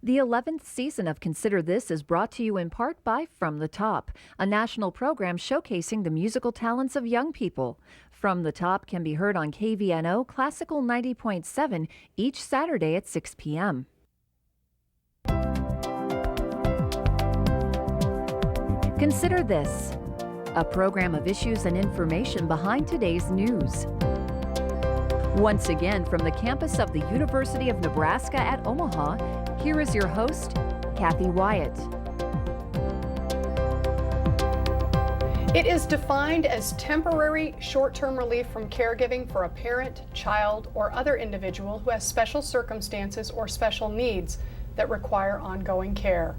The 11th season of Consider This is brought to you in part by From the Top, a national program showcasing the musical talents of young people. From the Top can be heard on KVNO Classical 90.7 each Saturday at 6 p.m. Consider This, a program of issues and information behind today's news. Once again, from the campus of the University of Nebraska at Omaha, here is your host, Kathy Wyatt. It is defined as temporary short-term relief from caregiving for a parent, child, or other individual who has special circumstances or special needs that require ongoing care.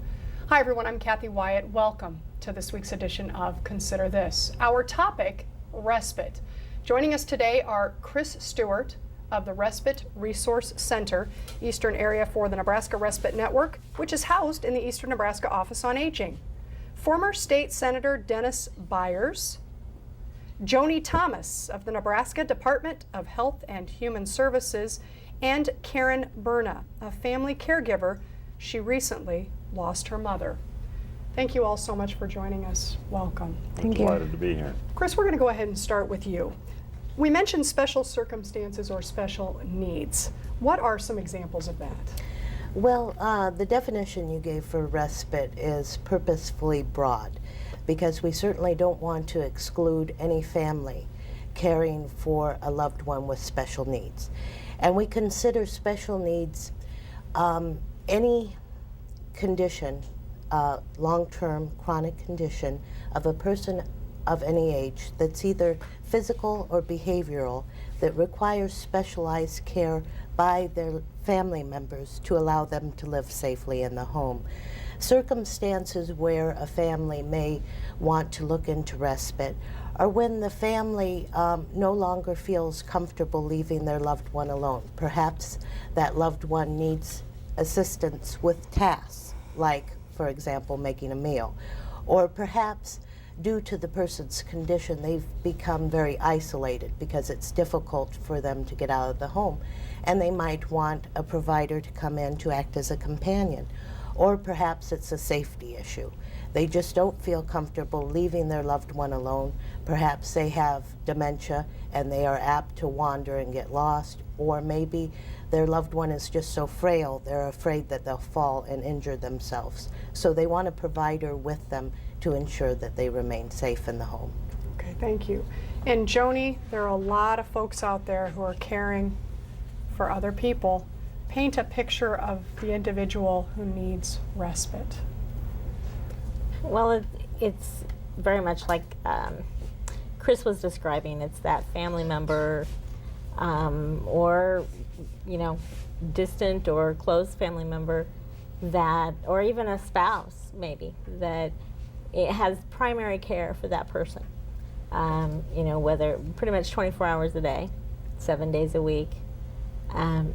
Hi everyone, I'm Kathy Wyatt. Welcome to this week's edition of Consider This. Our topic, respite. Joining us today are Chris Stewart of the Respite Resource Center, Eastern Area for the Nebraska Respite Network, which is housed in the Eastern Nebraska Office on Aging. Former State Senator Dennis Byers, Joni Thomas of the Nebraska Department of Health and Human Services, and Karen Berna, a family caregiver. She recently lost her mother. Thank you all so much for joining us. Welcome. Thank you. Delighted to be here. Chris, we're going to go ahead and start with you. We mentioned special circumstances or special needs. What are some examples of that? Well, the definition you gave for respite is purposefully broad because we certainly don't want to exclude any family caring for a loved one with special needs. And we consider special needs any condition, long-term chronic condition of a person of any age that's either physical or behavioral that requires specialized care by their family members to allow them to live safely in the home. Circumstances where a family may want to look into respite are when the family no longer feels comfortable leaving their loved one alone. Perhaps that loved one needs assistance with tasks, like, for example, making a meal. Or perhaps due to the person's condition, they've become very isolated because it's difficult for them to get out of the home. And they might want a provider to come in to act as a companion. Or perhaps it's a safety issue. They just don't feel comfortable leaving their loved one alone. Perhaps they have dementia and they are apt to wander and get lost. Or maybe their loved one is just so frail, they're afraid that they'll fall and injure themselves. So they want a provider with them to ensure that they remain safe in the home. Okay, thank you. And Joni, there are a lot of folks out there who are caring for other people. Paint a picture of the individual who needs respite. Well, it's very much like Chris was describing. It's that family member or, distant or close family member that, or even a spouse maybe, that it has primary care for that person. Whether pretty much 24 hours a day, 7 days a week.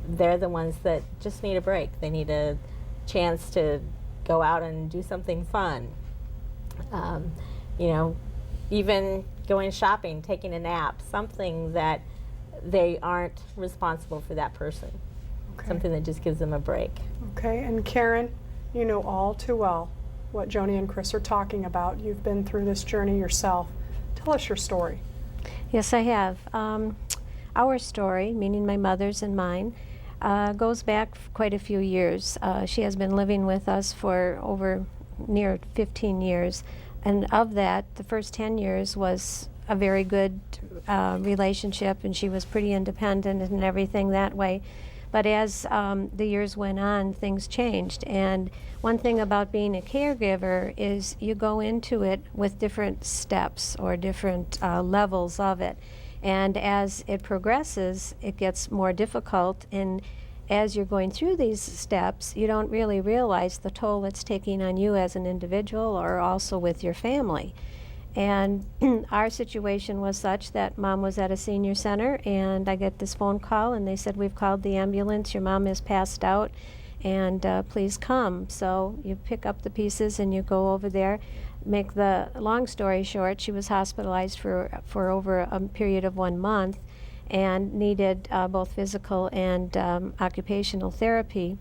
They're the ones that just need a break. They need a chance to go out and do something fun. Even going shopping, taking a nap, something that they aren't responsible for that person. Okay. Something that just gives them a break. Okay, and Karen, you know all too well what Joni and Chris are talking about. You've been through this journey yourself. Tell us your story. Yes, I have. Our story, meaning my mother's and mine, goes back quite a few years. She has been living with us for over near 15 years. And of that, the first 10 years was a very good relationship, and she was pretty independent and everything that way. But as the years went on, things changed. And one thing about being a caregiver is you go into it with different steps or different levels of it. And as it progresses, it gets more difficult. And as you're going through these steps, you don't really realize the toll it's taking on you as an individual or also with your family. And our situation was such that Mom was at a senior center, and I get this phone call, and they said, "We've called the ambulance, your mom is passed out, and please come." So you pick up the pieces and you go over there. Make the long story short, she was hospitalized for over a period of 1 month and needed both physical and occupational therapy.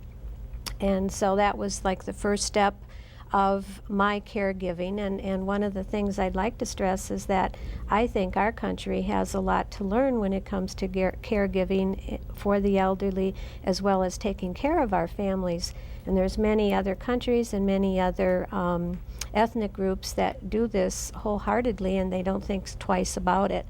And so that was like the first step of my caregiving. And one of the things I'd like to stress is that I think our country has a lot to learn when it comes to caregiving for the elderly, as well as taking care of our families. And there's many other countries and many other ethnic groups that do this wholeheartedly, and they don't think twice about it.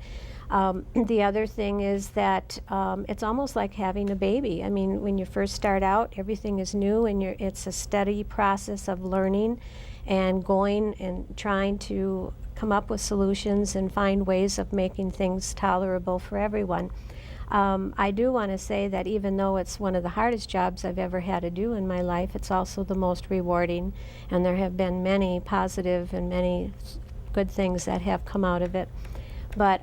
The other thing is that it's almost like having a baby. I mean, when you first start out, everything is new, and it's a steady process of learning and going and trying to come up with solutions and find ways of making things tolerable for everyone. I do want to say that even though it's one of the hardest jobs I've ever had to do in my life, it's also the most rewarding, and there have been many positive and many good things that have come out of it. But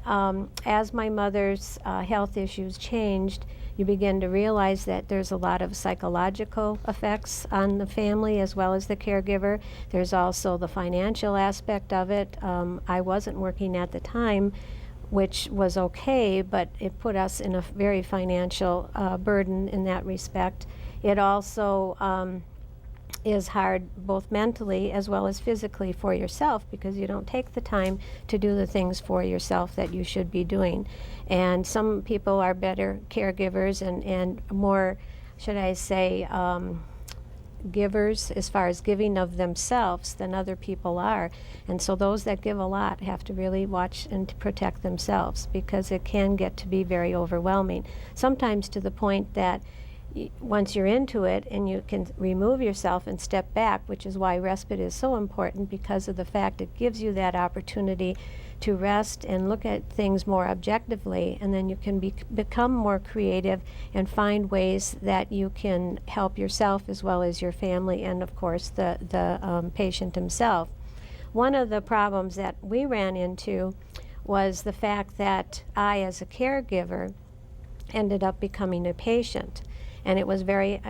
as my mother's health issues changed, you begin to realize that there's a lot of psychological effects on the family as well as the caregiver. There's also the financial aspect of it. I wasn't working at the time, which was okay, but it put us in a very financial burden in that respect. It also is hard both mentally as well as physically for yourself, because you don't take the time to do the things for yourself that you should be doing. And some people are better caregivers and more, should I say, givers as far as giving of themselves than other people are. And so those that give a lot have to really watch and to protect themselves, because it can get to be very overwhelming, sometimes to the point that once you're into it and you can remove yourself and step back, which is why respite is so important, because of the fact it gives you that opportunity to rest and look at things more objectively, and then you can become more creative and find ways that you can help yourself as well as your family and, of course, the patient himself. One of the problems that we ran into was the fact that I, as a caregiver, ended up becoming a patient. And it was very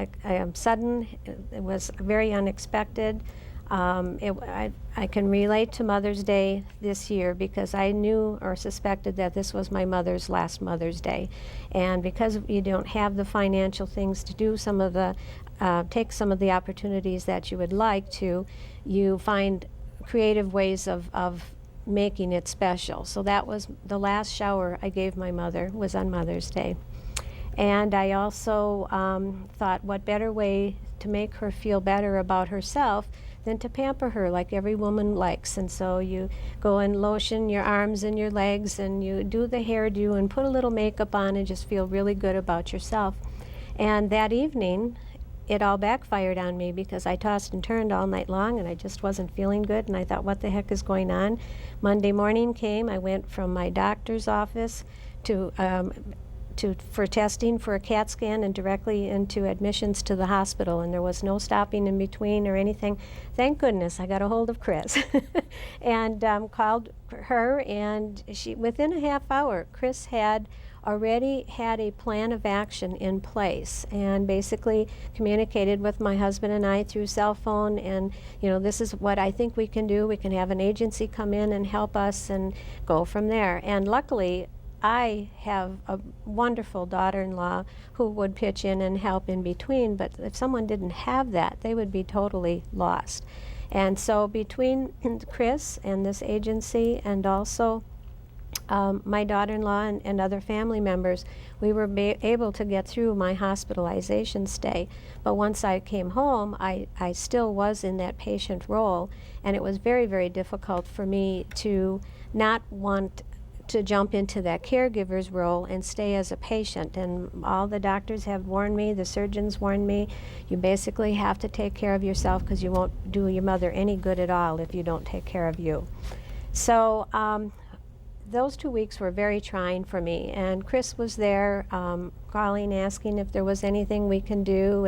sudden. It was very unexpected. I can relate to Mother's Day this year because I knew or suspected that this was my mother's last Mother's Day. And because you don't have the financial things to do some of the, take some of the opportunities that you would like to, you find creative ways of making it special. So that was the last shower I gave my mother, was on Mother's Day. And I also thought, what better way to make her feel better about herself than to pamper her like every woman likes. And so you go and lotion your arms and your legs, and you do the hairdo and put a little makeup on and just feel really good about yourself. And that evening, it all backfired on me because I tossed and turned all night long and I just wasn't feeling good, and I thought, what the heck is going on? Monday morning came. I went from my doctor's office for testing for a CAT scan and directly into admissions to the hospital, and there was no stopping in between or anything. Thank goodness I got a hold of Chris and called her, and within a half hour, Chris had already had a plan of action in place and basically communicated with my husband and I through cell phone, and this is what I think we can do. We can have an agency come in and help us and go from there. And luckily, I have a wonderful daughter-in-law who would pitch in and help in between, but if someone didn't have that, they would be totally lost. And so between Chris and this agency and also my daughter-in-law and other family members, we were able to get through my hospitalization stay. But once I came home, I still was in that patient role, and it was very, very difficult for me to not want to jump into that caregiver's role and stay as a patient. And all the doctors have warned me, the surgeons warned me, you basically have to take care of yourself because you won't do your mother any good at all if you don't take care of you. So those 2 weeks were very trying for me, and Chris was there calling, asking if there was anything we can do,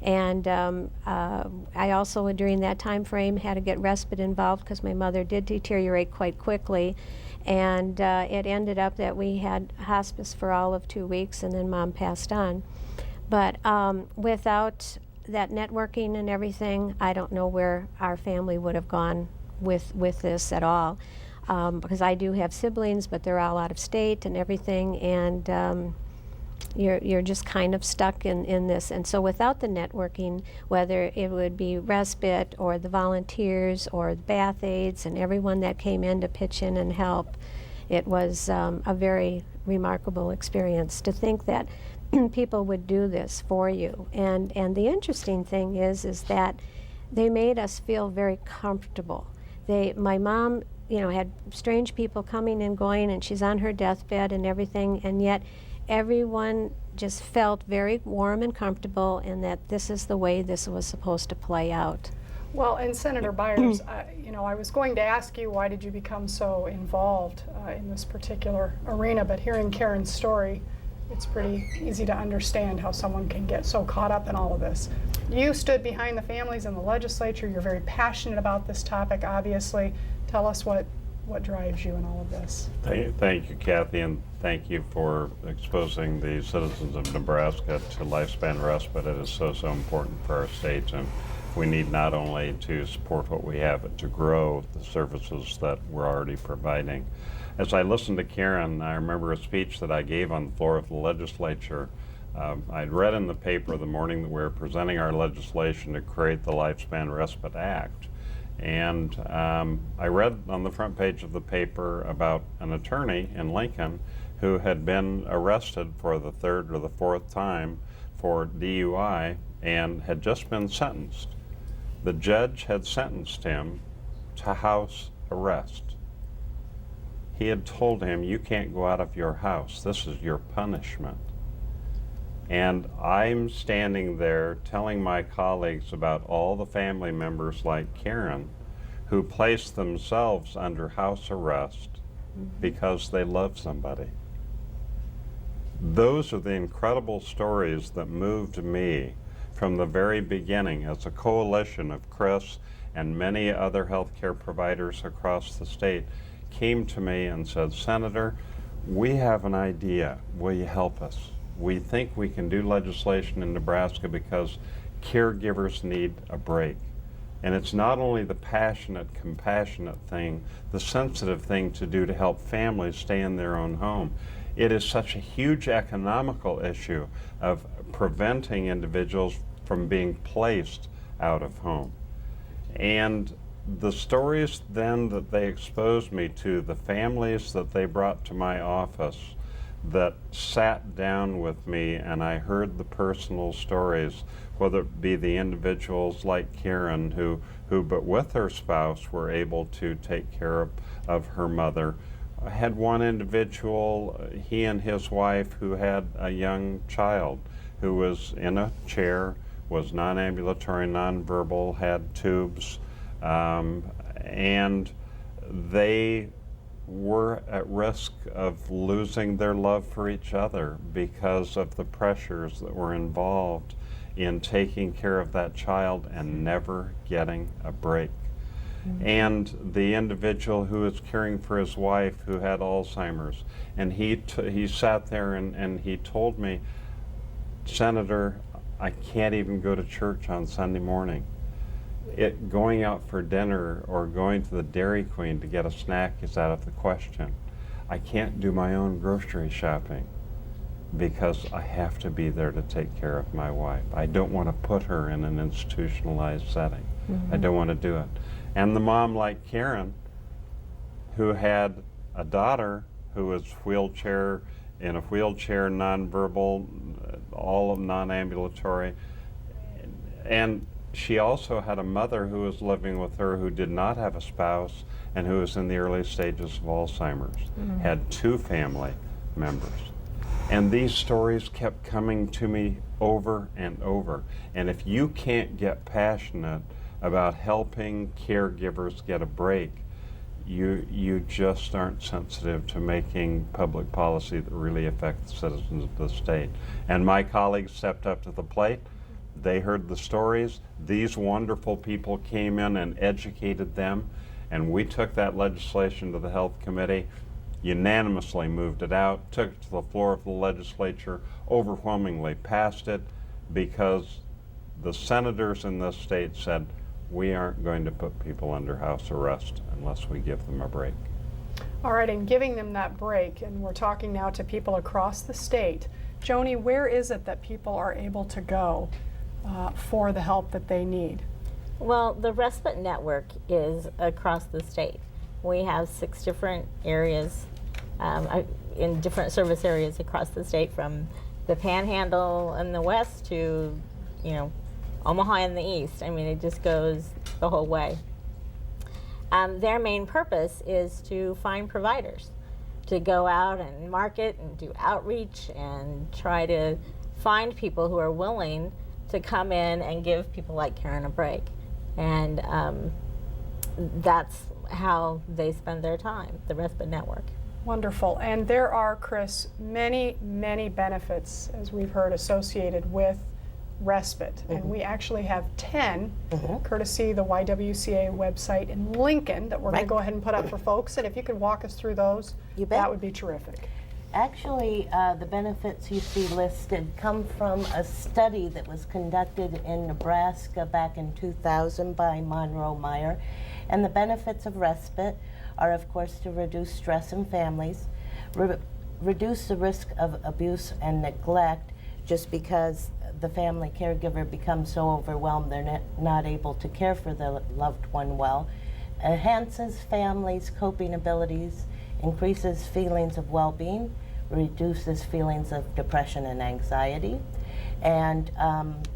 and I also during that time frame had to get respite involved because my mother did deteriorate quite quickly, and it ended up that we had hospice for all of 2 weeks, and then Mom passed on. But without that networking and everything, I don't know where our family would have gone with this at all. Because I do have siblings, but they're all out of state and everything, and you're just kind of stuck in this. And so without the networking, whether it would be respite or the volunteers or bath aides and everyone that came in to pitch in and help, it was a very remarkable experience to think that people would do this for you. And the interesting thing is that they made us feel very comfortable. My mom, had strange people coming and going, and she's on her deathbed and everything, and yet everyone just felt very warm and comfortable, and that this is the way this was supposed to play out. Well, and Senator Byers, I was going to ask you, why did you become so involved in this particular arena, but hearing Karen's story, it's pretty easy to understand how someone can get so caught up in all of this. You stood behind the families in the legislature. You're very passionate about this topic, obviously. Tell us what drives you in all of this. Thank you, Kathy, and thank you for exposing the citizens of Nebraska to lifespan respite. It is so important for our state, and we need not only to support what we have, but to grow the services that we're already providing. As I listened to Karen, I remember a speech that I gave on the floor of the legislature. I'd read in the paper the morning that we were presenting our legislation to create the Lifespan Respite Act. And I read on the front page of the paper about an attorney in Lincoln who had been arrested for the third or the fourth time for DUI and had just been sentenced. The judge had sentenced him to house arrest. He had told him, you can't go out of your house. This is your punishment. And I'm standing there telling my colleagues about all the family members like Karen who placed themselves under house arrest because they love somebody. Those are the incredible stories that moved me from the very beginning as a coalition of Chris and many other healthcare providers across the state came to me and said, Senator, we have an idea. Will you help us? We think we can do legislation in Nebraska because caregivers need a break. And it's not only the passionate, compassionate thing, the sensitive thing to do to help families stay in their own home. It is such a huge economical issue of preventing individuals from being placed out of home. And the stories then that they exposed me to, the families that they brought to my office that sat down with me, and I heard the personal stories, whether it be the individuals like Karen who but with her spouse were able to take care of her mother. I had one individual, he and his wife, who had a young child who was in a chair, was non-ambulatory, non-verbal, had tubes, and they were at risk of losing their love for each other because of the pressures that were involved in taking care of that child and never getting a break. Mm-hmm. And the individual who was caring for his wife who had Alzheimer's, and he sat there and he told me, Senator, I can't even go to church on Sunday morning. Going out for dinner or going to the Dairy Queen to get a snack is out of the question. I can't do my own grocery shopping because I have to be there to take care of my wife. I don't want to put her in an institutionalized setting. Mm-hmm. I don't want to do it. And the mom like Karen, who had a daughter who was in a wheelchair, nonverbal, all of non-ambulatory, and she also had a mother who was living with her who did not have a spouse and who was in the early stages of Alzheimer's, had two family members. And these stories kept coming to me over and over. And if you can't get passionate about helping caregivers get a break, you just aren't sensitive to making public policy that really affects the citizens of the state. And my colleagues stepped up to the plate. They heard the stories. These wonderful people came in and educated them, and we took that legislation to the Health Committee, unanimously moved it out, took it to the floor of the legislature, overwhelmingly passed it, because the senators in this state said, we aren't going to put people under house arrest unless we give them a break. All right, and giving them that break, and we're talking now to people across the state, Joni, where is it that people are able to go for the help that they need? Well, the Respite Network is across the state. We have 6 different areas in different service areas across the state, from the Panhandle in the west to, Omaha in the east. I mean, it just goes the whole way. Their main purpose is to find providers, to go out and market and do outreach and try to find people who are willing to come in and give people like Karen a break. And that's how they spend their time, the Respite Network. Wonderful. And there are, Chris, many, many benefits, as we've heard, associated with respite. And we actually have 10, courtesy the YWCA website in Lincoln, that we're going to go ahead and put up for folks. And if you could walk us through those, You bet. that would be terrific. Actually, the benefits you see listed come from a study that was conducted in Nebraska back in 2000 by Monroe Meyer. And the benefits of respite are, of course, to reduce stress in families, reduce the risk of abuse and neglect, just because the family caregiver becomes so overwhelmed they're not able to care for their loved one well, enhances families' coping abilities, increases feelings of well-being, reduces feelings of depression and anxiety, and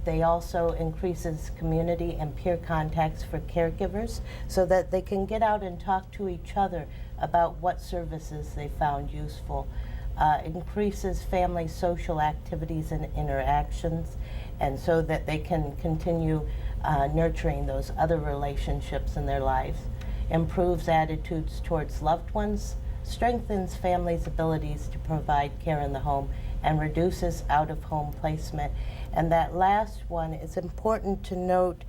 they also increases community and peer contacts for caregivers so that they can get out and talk to each other about what services they found useful, increases family social activities and interactions, and so that they can continue nurturing those other relationships in their lives, improves attitudes towards loved ones, strengthens families' abilities to provide care in the home, and reduces out-of-home placement. And that last one, is important to note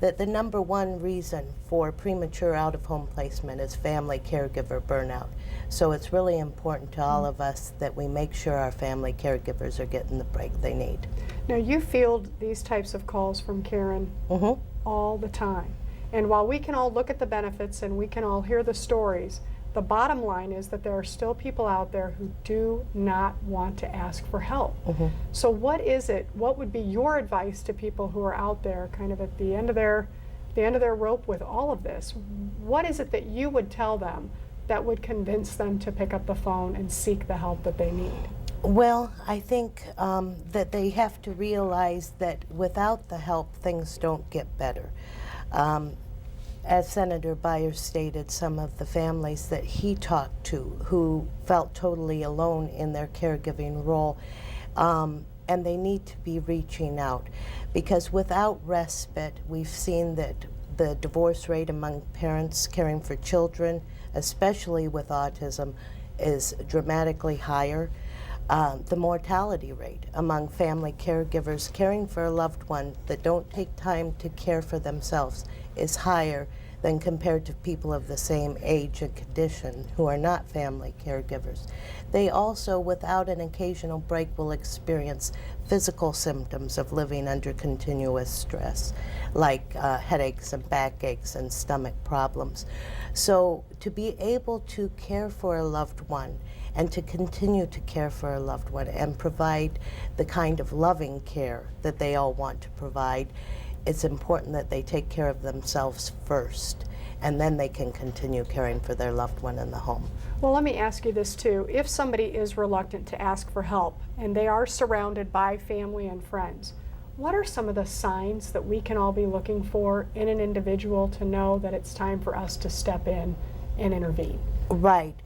that the #1 reason for premature out-of-home placement is family caregiver burnout. So it's really important to all of us that we make sure our family caregivers are getting the break they need. Now, you field these types of calls from Karen all the time. And while we can all look at the benefits and we can all hear the stories, the bottom line is that there are still people out there who do not want to ask for help. So what would be your advice to people who are out there kind of at the end of their rope with all of this? What is it that you would tell them that would convince them to pick up the phone and seek the help that they need? Well, I think that they have to realize that without the help, things don't get better. As Senator Byers stated, some of the families that he talked to who felt totally alone in their caregiving role, and they need to be reaching out, because without respite, we've seen that the divorce rate among parents caring for children, especially with autism, is dramatically higher. The mortality rate among family caregivers caring for a loved one that don't take time to care for themselves is higher than compared to people of the same age and condition who are not family caregivers. They also, without an occasional break, will experience physical symptoms of living under continuous stress, like headaches and backaches and stomach problems. So to be able to care for a loved one and to continue to care for a loved one and provide the kind of loving care that they all want to provide, it's important that they take care of themselves first, and then they can continue caring for their loved one in the home. Well, let me ask you this too. If somebody is reluctant to ask for help and they are surrounded by family and friends, what are some of the signs that we can all be looking for in an individual to know that it's time for us to step in and intervene? Right.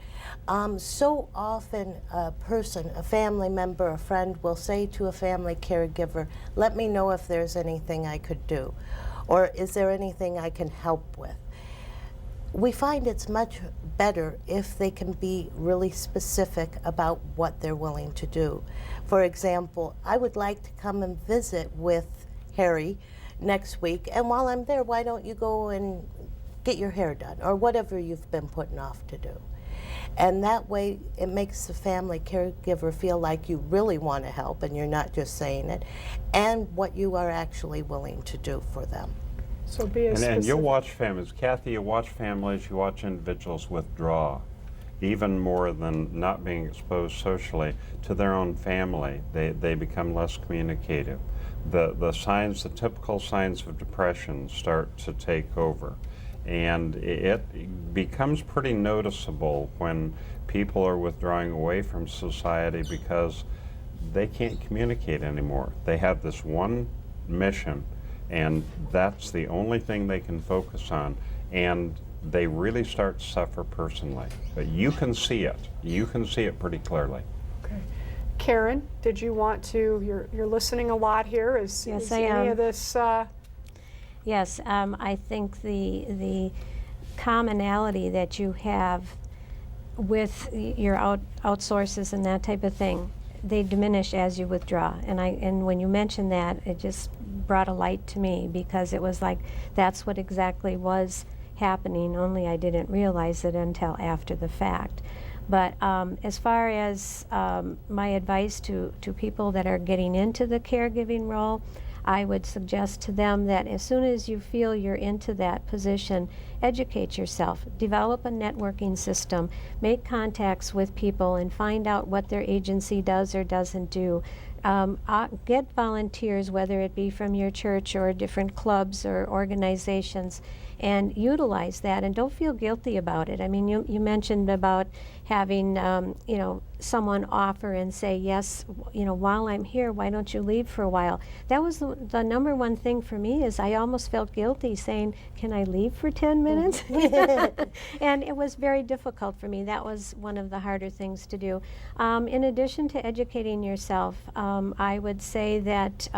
So often a person, a family member, a friend will say to a family caregiver, "Let me know if there's anything I could do," or "Is there anything I can help with?" We find it's much better if they can be really specific about what they're willing to do. For example, I would like to come and visit with Harry next week, and while I'm there, why don't you go and get your hair done, or whatever you've been putting off to do. And that way, it makes the family caregiver feel like you really want to help and you're not just saying it, and what you are actually willing to do for them. So be as And specific. you'll watch families, Kathy, you watch families, you watch individuals withdraw. even more than not being exposed socially, to their own family. They become less communicative. The signs, the typical signs of depression start to take over. And it becomes pretty noticeable when people are withdrawing away from society because they can't communicate anymore. They have this one mission, and that's the only thing they can focus on. And they really start to suffer personally. But you can see it. You can see it pretty clearly. Okay. Karen, did you want to, you're listening a lot here. Yes, is I any am. of this, Yes, I think the commonality that you have with your outsources and that type of thing, they diminish as you withdraw. And when you mentioned that, it just brought a light to me, because it was like that's what exactly was happening, only I didn't realize it until after the fact. But as far as my advice to people that are getting into the caregiving role, I would suggest to them that as soon as you feel you're into that position, educate yourself, develop a networking system, make contacts with people, and find out what their agency does or doesn't do. Get volunteers, whether it be from your church or different clubs or organizations, and utilize that, and don't feel guilty about it. I mean, you mentioned about having someone offer and say, yes, while I'm here, why don't you leave for a while? That was the number one thing for me, is I almost felt guilty saying, can I leave for 10 minutes? And it was very difficult for me. That was one of the harder things to do. In addition to educating yourself, I would say that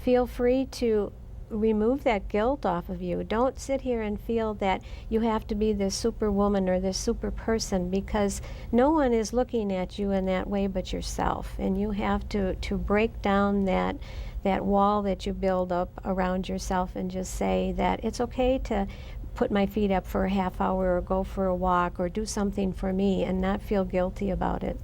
feel free to remove that guilt off of you. Don't sit here and feel that you have to be this superwoman or this super person, because no one is looking at you in that way but yourself. And you have to break down that wall that you build up around yourself and just say that it's okay to put my feet up for a half hour or go for a walk or do something for me and not feel guilty about it.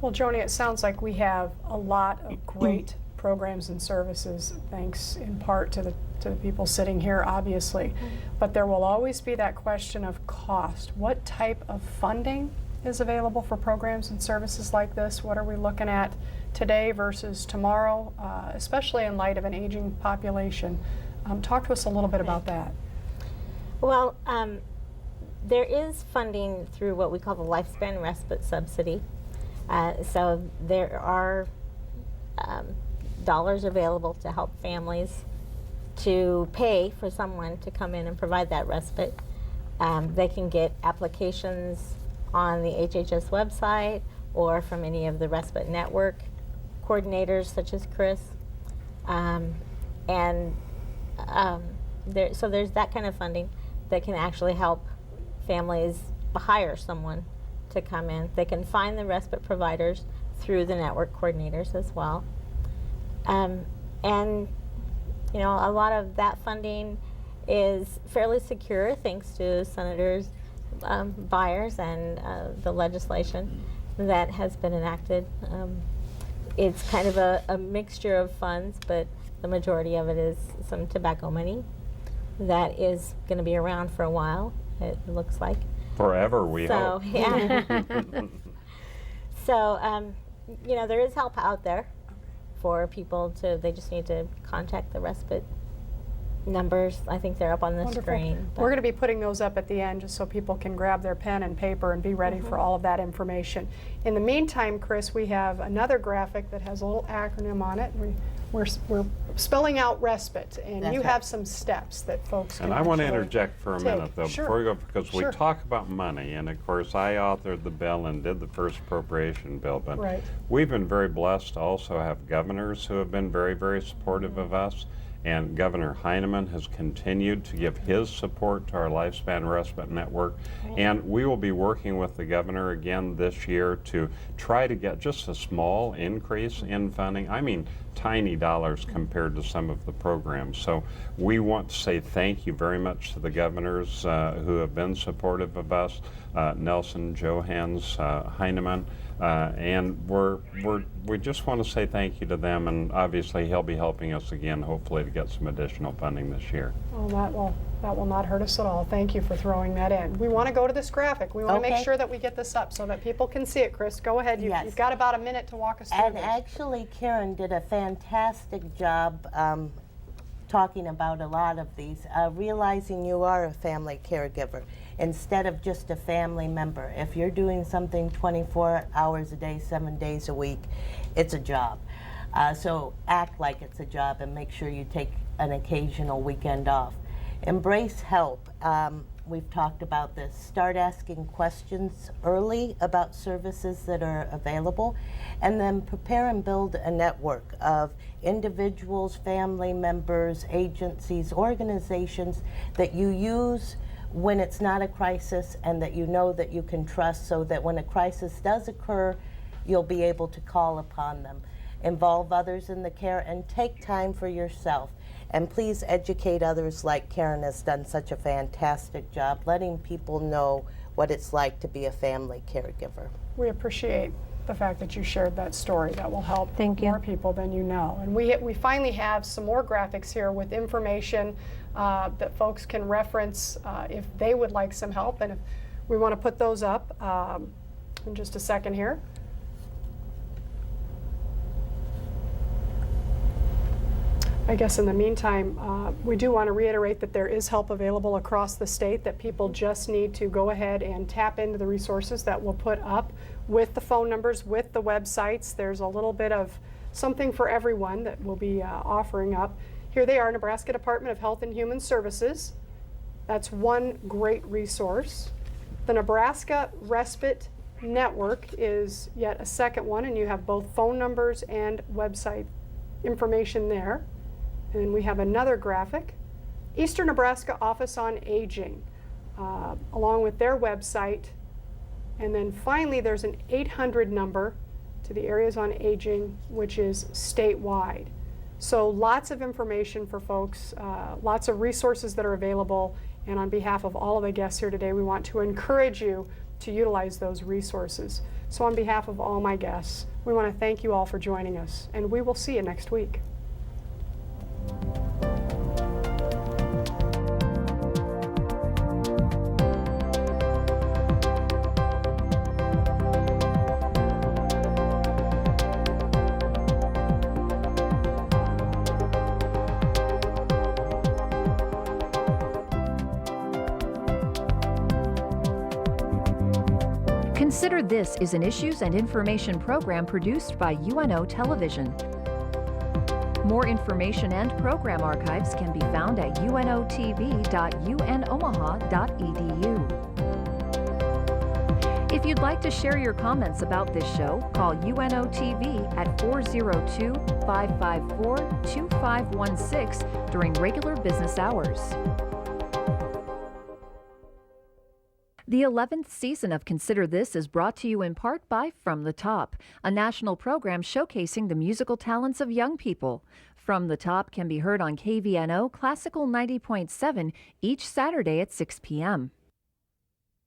well, Joni, it sounds like we have a lot of great programs and services, thanks in part to the people sitting here, obviously. But there will always be that question of cost. What type of funding is available for programs and services like this? What are we looking at today versus tomorrow, especially in light of an aging population? Talk to us a little bit about that. Well, there is funding through what we call the Lifespan Respite Subsidy. So there are dollars available to help families to pay for someone to come in and provide that respite. They can get applications on the HHS website or from any of the respite network coordinators such as Chris. So there's that kind of funding that can actually help families hire someone to come in. They can find the respite providers through the network coordinators as well. And a lot of that funding is fairly secure thanks to Senators Byers and the legislation that has been enacted. It's kind of a mixture of funds, but the majority of it is some tobacco money that is going to be around for a while, it looks like. Forever, we hope. Yeah. So, there is help out there for people they just need to contact the respite numbers. I think they're up on the Wonderful. screen. We're going to be putting those up at the end just so people can grab their pen and paper and be ready for all of that information. In the meantime, Chris, we have another graphic that has a little acronym on it. We're spelling out respite, and That's you right. have some steps that folks can And I want to actually interject for a take. minute, though, Sure. before we go, because we Sure. talk about money, and of course, I authored the bill and did the first appropriation bill, but Right. we've been very blessed to also have governors who have been very, very supportive of us, and Governor Heineman has continued to give his support to our Lifespan Respite Network, and we will be working with the governor again this year to try to get just a small increase in funding. I mean, tiny dollars compared to some of the programs. So we want to say thank you very much to the governors who have been supportive of us, Nelson, Johans, Heineman. And we just want to say thank you to them, and obviously he'll be helping us again, hopefully, to get some additional funding this year. Oh, that will not hurt us at all. Thank you for throwing that in. We want to go to this graphic. We want to Okay. make sure that we get this up so that people can see it. Chris, go ahead. Yes. You've got about a minute to walk us through And this. actually, Karen did a fantastic job talking about a lot of these, realizing you are a family caregiver instead of just a family member. If you're doing something 24 hours a day, 7 days a week, it's a job. So act like it's a job and make sure you take an occasional weekend off. Embrace help. We've talked about this. Start asking questions early about services that are available, and then prepare and build a network of individuals, family members, agencies, organizations that you use when it's not a crisis and that you know that you can trust, so that when a crisis does occur, you'll be able to call upon them. Involve others in the care and take time for yourself. And please educate others, like Karen has done such a fantastic job, letting people know what it's like to be a family caregiver. We appreciate the fact that you shared that story. That will help Thank you. more people than you know. And we finally have some more graphics here with information that folks can reference if they would like some help. And if we want to put those up in just a second here. I guess in the meantime, we do want to reiterate that there is help available across the state, that people just need to go ahead and tap into the resources that we'll put up with the phone numbers, with the websites. There's a little bit of something for everyone that we'll be offering up. Here they are, Nebraska Department of Health and Human Services. That's one great resource. The Nebraska Respite Network is yet a second one, and you have both phone numbers and website information there. And we have another graphic, Eastern Nebraska Office on Aging, along with their website. And then finally, there's an 800 number to the Areas on Aging, which is statewide. So lots of information for folks, lots of resources that are available. And on behalf of all of the guests here today, we want to encourage you to utilize those resources. So on behalf of all my guests, we want to thank you all for joining us, and we will see you next week. Consider This is an issues and information program produced by UNO Television. More information and program archives can be found at unotv.unomaha.edu. If you'd like to share your comments about this show, call UNO TV at 402-554-2516 during regular business hours. The 11th season of Consider This is brought to you in part by From the Top, a national program showcasing the musical talents of young people. From the Top can be heard on KVNO Classical 90.7 each Saturday at 6 p.m.